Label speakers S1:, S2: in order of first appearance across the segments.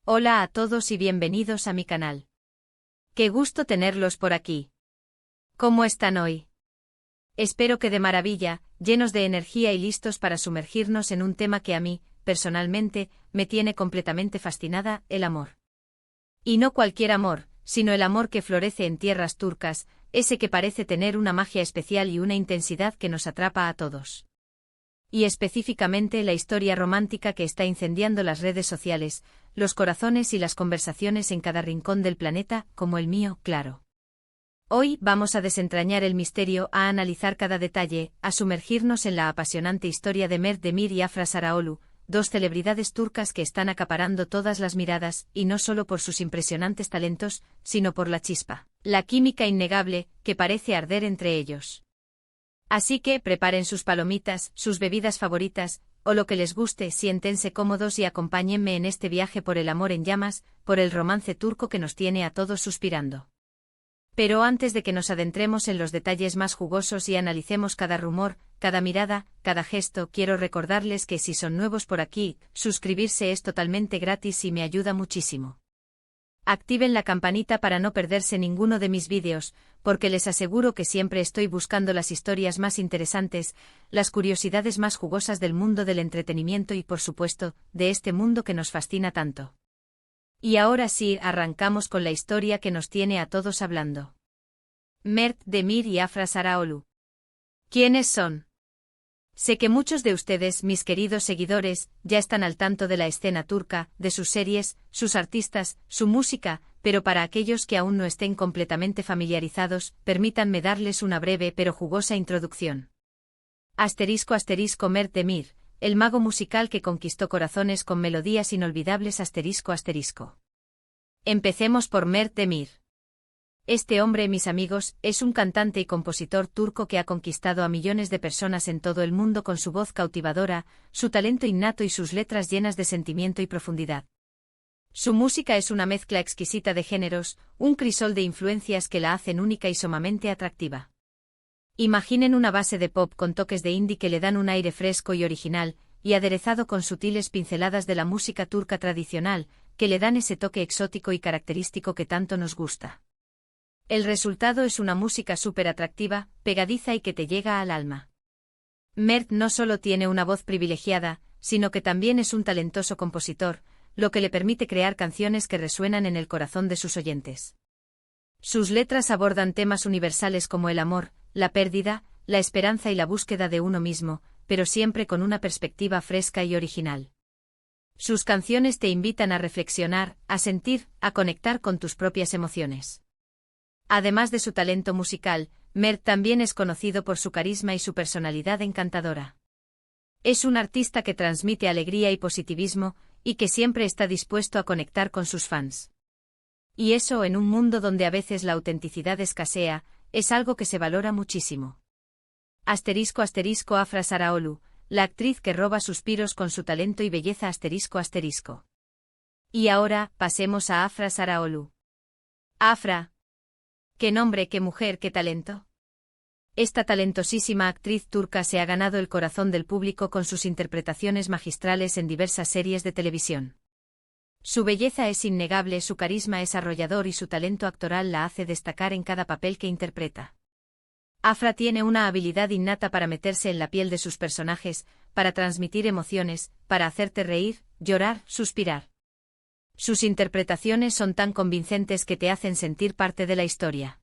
S1: Hola a todos y bienvenidos a mi canal. Qué gusto tenerlos por aquí. ¿Cómo están hoy? Espero que de maravilla, llenos de energía y listos para sumergirnos en un tema que a mí, personalmente, me tiene completamente fascinada, el amor. Y no cualquier amor, sino el amor que florece en tierras turcas, ese que parece tener una magia especial y una intensidad que nos atrapa a todos. Y específicamente la historia romántica que está incendiando las redes sociales, los corazones y las conversaciones en cada rincón del planeta, como el mío, claro. Hoy vamos a desentrañar el misterio, a analizar cada detalle, a sumergirnos en la apasionante historia de Mert Demir y Afra Sarıoğlu, dos celebridades turcas que están acaparando todas las miradas, y no solo por sus impresionantes talentos, sino por la chispa, la química innegable, que parece arder entre ellos. Así que preparen sus palomitas, sus bebidas favoritas, o lo que les guste, siéntense cómodos y acompáñenme en este viaje por el amor en llamas, por el romance turco que nos tiene a todos suspirando. Pero antes de que nos adentremos en los detalles más jugosos y analicemos cada rumor, cada mirada, cada gesto, quiero recordarles que si son nuevos por aquí, suscribirse es totalmente gratis y me ayuda muchísimo. Activen la campanita para no perderse ninguno de mis vídeos, porque les aseguro que siempre estoy buscando las historias más interesantes, las curiosidades más jugosas del mundo del entretenimiento y por supuesto, de este mundo que nos fascina tanto. Y ahora sí, arrancamos con la historia que nos tiene a todos hablando. Mert Demir y Afra Sarıoğlu. ¿Quiénes son? Sé que muchos de ustedes, mis queridos seguidores, ya están al tanto de la escena turca, de sus series, sus artistas, su música, pero para aquellos que aún no estén completamente familiarizados, permítanme darles una breve pero jugosa introducción. *** Mert Demir, el mago musical que conquistó corazones con melodías inolvidables ***. Empecemos por Mert Demir. Este hombre, mis amigos, es un cantante y compositor turco que ha conquistado a millones de personas en todo el mundo con su voz cautivadora, su talento innato y sus letras llenas de sentimiento y profundidad. Su música es una mezcla exquisita de géneros, un crisol de influencias que la hacen única y sumamente atractiva. Imaginen una base de pop con toques de indie que le dan un aire fresco y original, y aderezado con sutiles pinceladas de la música turca tradicional, que le dan ese toque exótico y característico que tanto nos gusta. El resultado es una música súper atractiva, pegadiza y que te llega al alma. Mert no solo tiene una voz privilegiada, sino que también es un talentoso compositor, lo que le permite crear canciones que resuenan en el corazón de sus oyentes. Sus letras abordan temas universales como el amor, la pérdida, la esperanza y la búsqueda de uno mismo, pero siempre con una perspectiva fresca y original. Sus canciones te invitan a reflexionar, a sentir, a conectar con tus propias emociones. Además de su talento musical, Mert también es conocido por su carisma y su personalidad encantadora. Es un artista que transmite alegría y positivismo, y que siempre está dispuesto a conectar con sus fans. Y eso en un mundo donde a veces la autenticidad escasea, es algo que se valora muchísimo. *** Afra Sarıoğlu, la actriz que roba suspiros con su talento y belleza ***. Y ahora, pasemos a Afra Sarıoğlu. Afra. ¡Qué nombre, qué mujer, qué talento! Esta talentosísima actriz turca se ha ganado el corazón del público con sus interpretaciones magistrales en diversas series de televisión. Su belleza es innegable, su carisma es arrollador y su talento actoral la hace destacar en cada papel que interpreta. Afra tiene una habilidad innata para meterse en la piel de sus personajes, para transmitir emociones, para hacerte reír, llorar, suspirar. Sus interpretaciones son tan convincentes que te hacen sentir parte de la historia.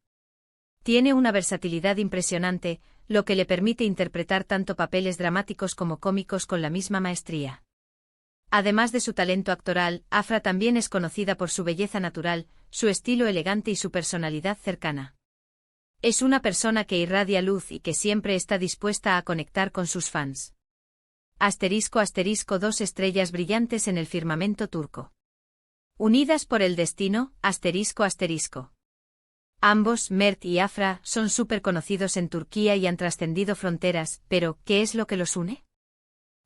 S1: Tiene una versatilidad impresionante, lo que le permite interpretar tanto papeles dramáticos como cómicos con la misma maestría. Además de su talento actoral, Afra también es conocida por su belleza natural, su estilo elegante y su personalidad cercana. Es una persona que irradia luz y que siempre está dispuesta a conectar con sus fans. ***, dos estrellas brillantes en el firmamento turco. Unidas por el destino, ***. Ambos, Mert y Afra, son súper conocidos en Turquía y han trascendido fronteras, pero, ¿qué es lo que los une?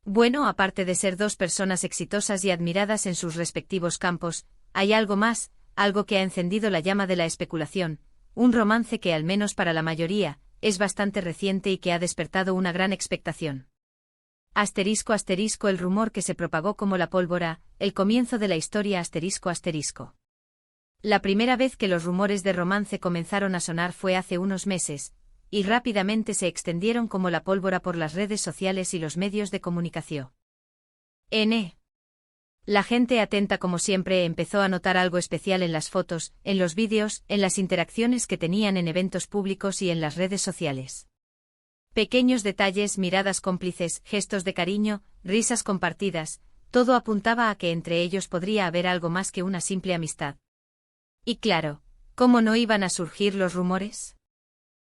S1: Bueno, aparte de ser dos personas exitosas y admiradas en sus respectivos campos, hay algo más, algo que ha encendido la llama de la especulación, un romance que al menos para la mayoría, es bastante reciente y que ha despertado una gran expectación. Asterisco asterisco el rumor que se propagó como la pólvora, el comienzo de la historia asterisco asterisco. La primera vez que los rumores de romance comenzaron a sonar fue hace unos meses, y rápidamente se extendieron como la pólvora por las redes sociales y los medios de comunicación. La gente atenta como siempre empezó a notar algo especial en las fotos, en los vídeos, en las interacciones que tenían en eventos públicos y en las redes sociales. Pequeños detalles, miradas cómplices, gestos de cariño, risas compartidas, todo apuntaba a que entre ellos podría haber algo más que una simple amistad. Y claro, ¿cómo no iban a surgir los rumores?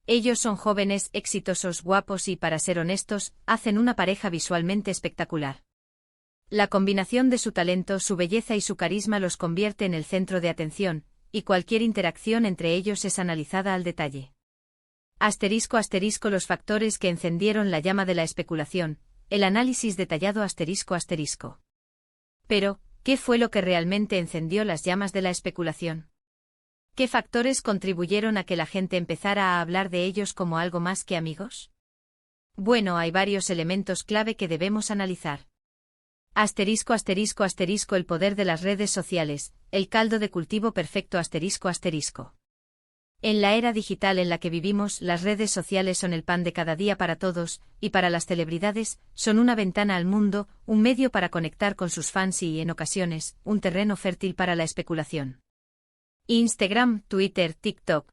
S1: Ellos son jóvenes, exitosos, guapos y, para ser honestos, hacen una pareja visualmente espectacular. La combinación de su talento, su belleza y su carisma los convierte en el centro de atención, y cualquier interacción entre ellos es analizada al detalle. Asterisco asterisco los factores que encendieron la llama de la especulación, el análisis detallado asterisco asterisco. Pero, ¿qué fue lo que realmente encendió las llamas de la especulación? ¿Qué factores contribuyeron a que la gente empezara a hablar de ellos como algo más que amigos? Bueno, hay varios elementos clave que debemos analizar. Asterisco asterisco asterisco el poder de las redes sociales, el caldo de cultivo perfecto asterisco asterisco. En la era digital en la que vivimos, las redes sociales son el pan de cada día para todos, y para las celebridades, son una ventana al mundo, un medio para conectar con sus fans y, en ocasiones, un terreno fértil para la especulación. Instagram, Twitter, TikTok.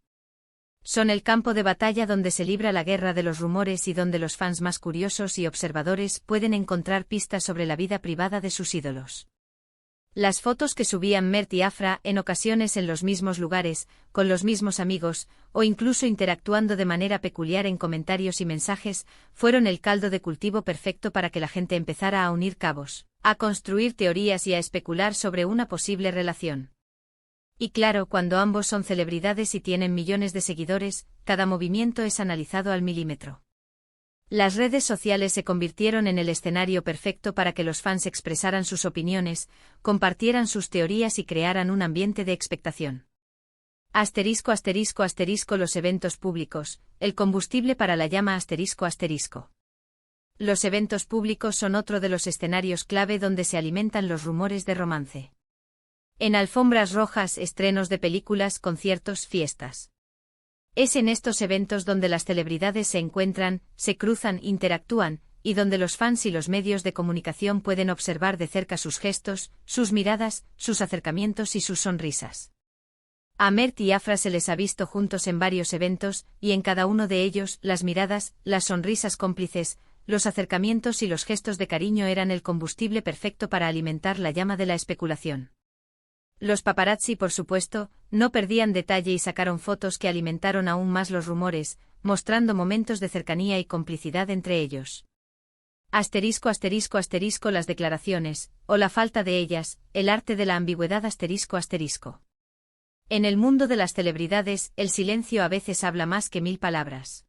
S1: Son el campo de batalla donde se libra la guerra de los rumores y donde los fans más curiosos y observadores pueden encontrar pistas sobre la vida privada de sus ídolos. Las fotos que subían Mert y Afra, en ocasiones en los mismos lugares, con los mismos amigos, o incluso interactuando de manera peculiar en comentarios y mensajes, fueron el caldo de cultivo perfecto para que la gente empezara a unir cabos, a construir teorías y a especular sobre una posible relación. Y claro, cuando ambos son celebridades y tienen millones de seguidores, cada movimiento es analizado al milímetro. Las redes sociales se convirtieron en el escenario perfecto para que los fans expresaran sus opiniones, compartieran sus teorías y crearan un ambiente de expectación. Asterisco asterisco asterisco los eventos públicos, el combustible para la llama asterisco asterisco. Los eventos públicos son otro de los escenarios clave donde se alimentan los rumores de romance. En alfombras rojas, estrenos de películas, conciertos, fiestas. Es en estos eventos donde las celebridades se encuentran, se cruzan, interactúan, y donde los fans y los medios de comunicación pueden observar de cerca sus gestos, sus miradas, sus acercamientos y sus sonrisas. A Mert y Afra se les ha visto juntos en varios eventos, y en cada uno de ellos, las miradas, las sonrisas cómplices, los acercamientos y los gestos de cariño eran el combustible perfecto para alimentar la llama de la especulación. Los paparazzi, por supuesto, no perdían detalle y sacaron fotos que alimentaron aún más los rumores, mostrando momentos de cercanía y complicidad entre ellos. Asterisco asterisco asterisco las declaraciones, o la falta de ellas, el arte de la ambigüedad asterisco asterisco. En el mundo de las celebridades, el silencio a veces habla más que 1000 palabras.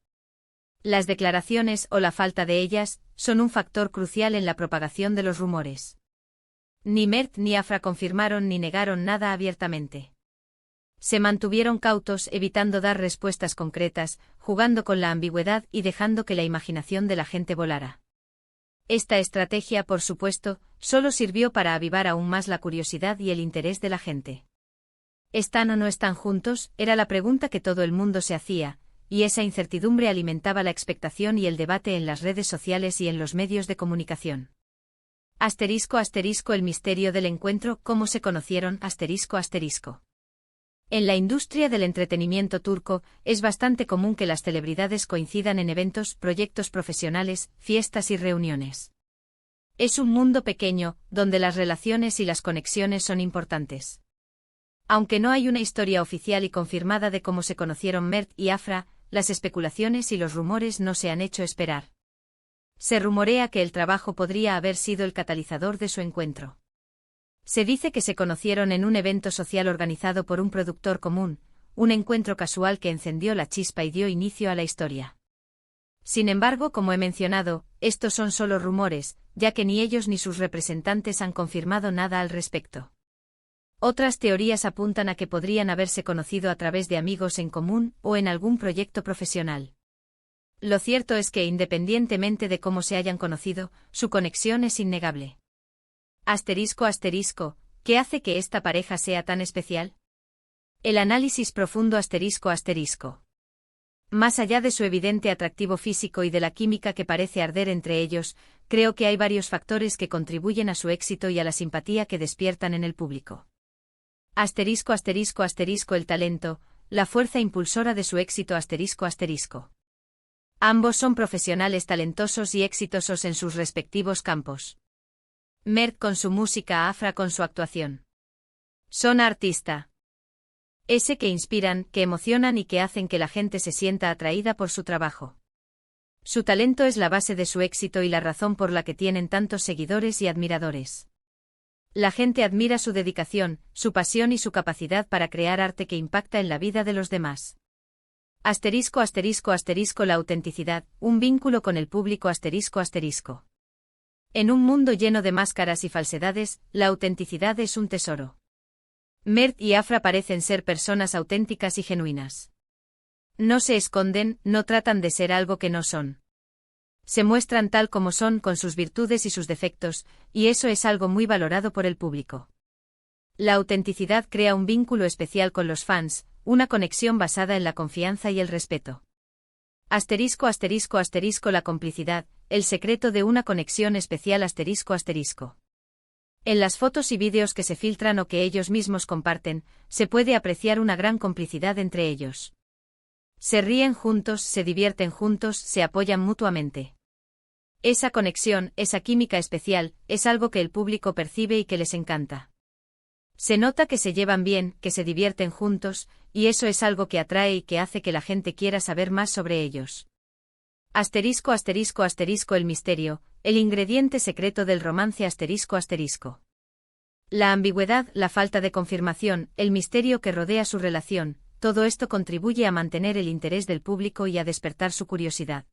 S1: Las declaraciones, o la falta de ellas, son un factor crucial en la propagación de los rumores. Ni Mert ni Afra confirmaron ni negaron nada abiertamente. Se mantuvieron cautos, evitando dar respuestas concretas, jugando con la ambigüedad y dejando que la imaginación de la gente volara. Esta estrategia, por supuesto, solo sirvió para avivar aún más la curiosidad y el interés de la gente. ¿Están o no están juntos?, era la pregunta que todo el mundo se hacía, y esa incertidumbre alimentaba la expectación y el debate en las redes sociales y en los medios de comunicación. Asterisco asterisco el misterio del encuentro, cómo se conocieron, asterisco asterisco. En la industria del entretenimiento turco, es bastante común que las celebridades coincidan en eventos, proyectos profesionales, fiestas y reuniones. Es un mundo pequeño, donde las relaciones y las conexiones son importantes. Aunque no hay una historia oficial y confirmada de cómo se conocieron Mert y Afra, las especulaciones y los rumores no se han hecho esperar. Se rumorea que el trabajo podría haber sido el catalizador de su encuentro. Se dice que se conocieron en un evento social organizado por un productor común, un encuentro casual que encendió la chispa y dio inicio a la historia. Sin embargo, como he mencionado, estos son solo rumores, ya que ni ellos ni sus representantes han confirmado nada al respecto. Otras teorías apuntan a que podrían haberse conocido a través de amigos en común o en algún proyecto profesional. Lo cierto es que independientemente de cómo se hayan conocido, su conexión es innegable. Asterisco asterisco, ¿qué hace que esta pareja sea tan especial? El análisis profundo asterisco asterisco. Más allá de su evidente atractivo físico y de la química que parece arder entre ellos, creo que hay varios factores que contribuyen a su éxito y a la simpatía que despiertan en el público. Asterisco asterisco asterisco el talento, la fuerza impulsora de su éxito asterisco asterisco. Ambos son profesionales talentosos y exitosos en sus respectivos campos. Mert con su música, Afra con su actuación. Son artista. Ese que inspiran, que emocionan y que hacen que la gente se sienta atraída por su trabajo. Su talento es la base de su éxito y la razón por la que tienen tantos seguidores y admiradores. La gente admira su dedicación, su pasión y su capacidad para crear arte que impacta en la vida de los demás. Asterisco asterisco asterisco la autenticidad, un vínculo con el público asterisco asterisco. En un mundo lleno de máscaras y falsedades, la autenticidad es un tesoro. Mert y Afra parecen ser personas auténticas y genuinas. No se esconden, no tratan de ser algo que no son. Se muestran tal como son con sus virtudes y sus defectos, y eso es algo muy valorado por el público. La autenticidad crea un vínculo especial con los fans, una conexión basada en la confianza y el respeto. Asterisco asterisco asterisco la complicidad, el secreto de una conexión especial asterisco asterisco. En las fotos y vídeos que se filtran o que ellos mismos comparten, se puede apreciar una gran complicidad entre ellos. Se ríen juntos, se divierten juntos, se apoyan mutuamente. Esa conexión, esa química especial, es algo que el público percibe y que les encanta. Se nota que se llevan bien, que se divierten juntos, y eso es algo que atrae y que hace que la gente quiera saber más sobre ellos. Asterisco asterisco asterisco el misterio, el ingrediente secreto del romance asterisco asterisco. La ambigüedad, la falta de confirmación, el misterio que rodea su relación, todo esto contribuye a mantener el interés del público y a despertar su curiosidad.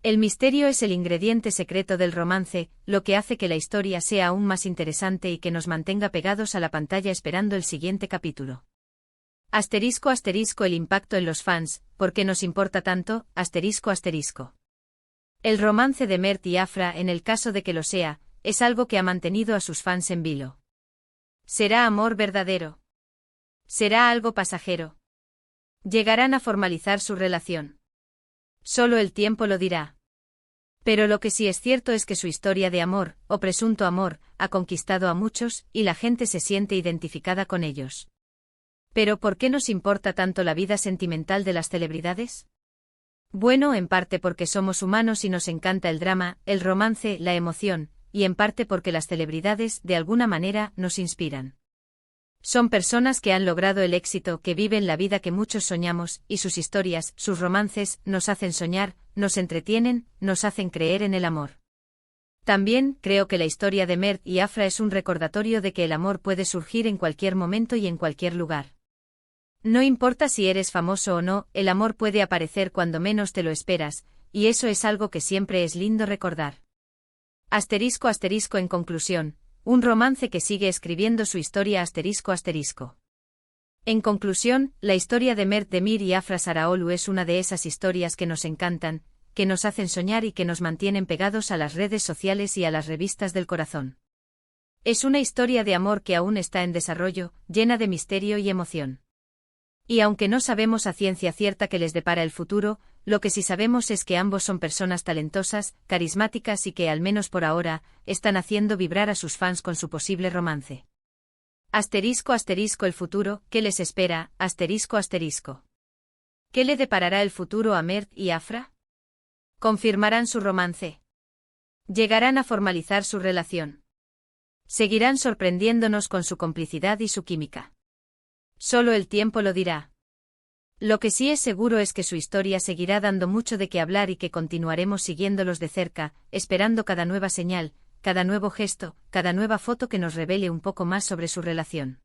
S1: El misterio es el ingrediente secreto del romance, lo que hace que la historia sea aún más interesante y que nos mantenga pegados a la pantalla esperando el siguiente capítulo. Asterisco asterisco el impacto en los fans, ¿por qué nos importa tanto? Asterisco asterisco. El romance de Mert y Afra, en el caso de que lo sea, es algo que ha mantenido a sus fans en vilo. ¿Será amor verdadero? ¿Será algo pasajero? ¿Llegarán a formalizar su relación? Solo el tiempo lo dirá. Pero lo que sí es cierto es que su historia de amor, o presunto amor, ha conquistado a muchos, y la gente se siente identificada con ellos. ¿Pero por qué nos importa tanto la vida sentimental de las celebridades? Bueno, en parte porque somos humanos y nos encanta el drama, el romance, la emoción, y en parte porque las celebridades, de alguna manera, nos inspiran. Son personas que han logrado el éxito, que viven la vida que muchos soñamos, y sus historias, sus romances, nos hacen soñar, nos entretienen, nos hacen creer en el amor. También, creo que la historia de Mert y Afra es un recordatorio de que el amor puede surgir en cualquier momento y en cualquier lugar. No importa si eres famoso o no, el amor puede aparecer cuando menos te lo esperas, y eso es algo que siempre es lindo recordar. Asterisco asterisco en conclusión, un romance que sigue escribiendo su historia asterisco asterisco. En conclusión, la historia de Mert Demir y Afra Saraolu es una de esas historias que nos encantan, que nos hacen soñar y que nos mantienen pegados a las redes sociales y a las revistas del corazón. Es una historia de amor que aún está en desarrollo, llena de misterio y emoción. Y aunque no sabemos a ciencia cierta qué les depara el futuro, lo que sí sabemos es que ambos son personas talentosas, carismáticas y que, al menos por ahora, están haciendo vibrar a sus fans con su posible romance. Asterisco asterisco el futuro, ¿qué les espera? Asterisco asterisco. ¿Qué le deparará el futuro a Mert y Afra? ¿Confirmarán su romance? ¿Llegarán a formalizar su relación? ¿Seguirán sorprendiéndonos con su complicidad y su química? Solo el tiempo lo dirá. Lo que sí es seguro es que su historia seguirá dando mucho de qué hablar y que continuaremos siguiéndolos de cerca, esperando cada nueva señal, cada nuevo gesto, cada nueva foto que nos revele un poco más sobre su relación.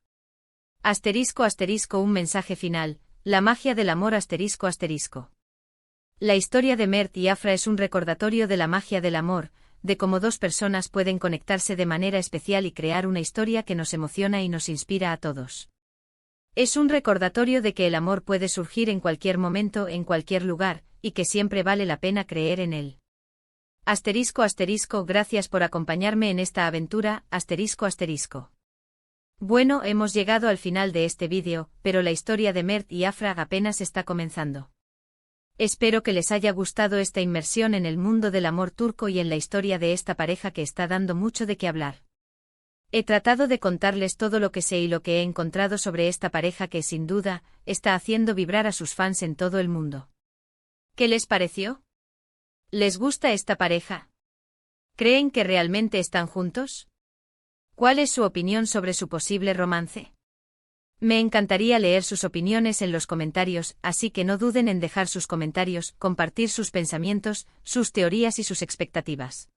S1: Asterisco asterisco un mensaje final, la magia del amor asterisco asterisco. La historia de Mert y Afra es un recordatorio de la magia del amor, de cómo dos personas pueden conectarse de manera especial y crear una historia que nos emociona y nos inspira a todos. Es un recordatorio de que el amor puede surgir en cualquier momento, en cualquier lugar, y que siempre vale la pena creer en él. Asterisco asterisco, gracias por acompañarme en esta aventura, asterisco asterisco. Bueno, hemos llegado al final de este vídeo, pero la historia de Mert y Afrag apenas está comenzando. Espero que les haya gustado esta inmersión en el mundo del amor turco y en la historia de esta pareja que está dando mucho de qué hablar. He tratado de contarles todo lo que sé y lo que he encontrado sobre esta pareja que, sin duda, está haciendo vibrar a sus fans en todo el mundo. ¿Qué les pareció? ¿Les gusta esta pareja? ¿Creen que realmente están juntos? ¿Cuál es su opinión sobre su posible romance? Me encantaría leer sus opiniones en los comentarios, así que no duden en dejar sus comentarios, compartir sus pensamientos, sus teorías y sus expectativas.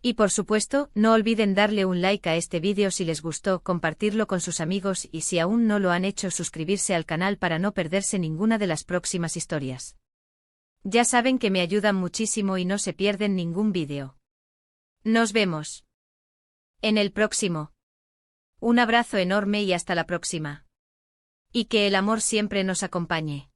S1: Y por supuesto, no olviden darle un like a este vídeo si les gustó, compartirlo con sus amigos y si aún no lo han hecho, suscribirse al canal para no perderse ninguna de las próximas historias. Ya saben que me ayudan muchísimo y no se pierden ningún vídeo. Nos vemos en el próximo. Un abrazo enorme y hasta la próxima. Y que el amor siempre nos acompañe.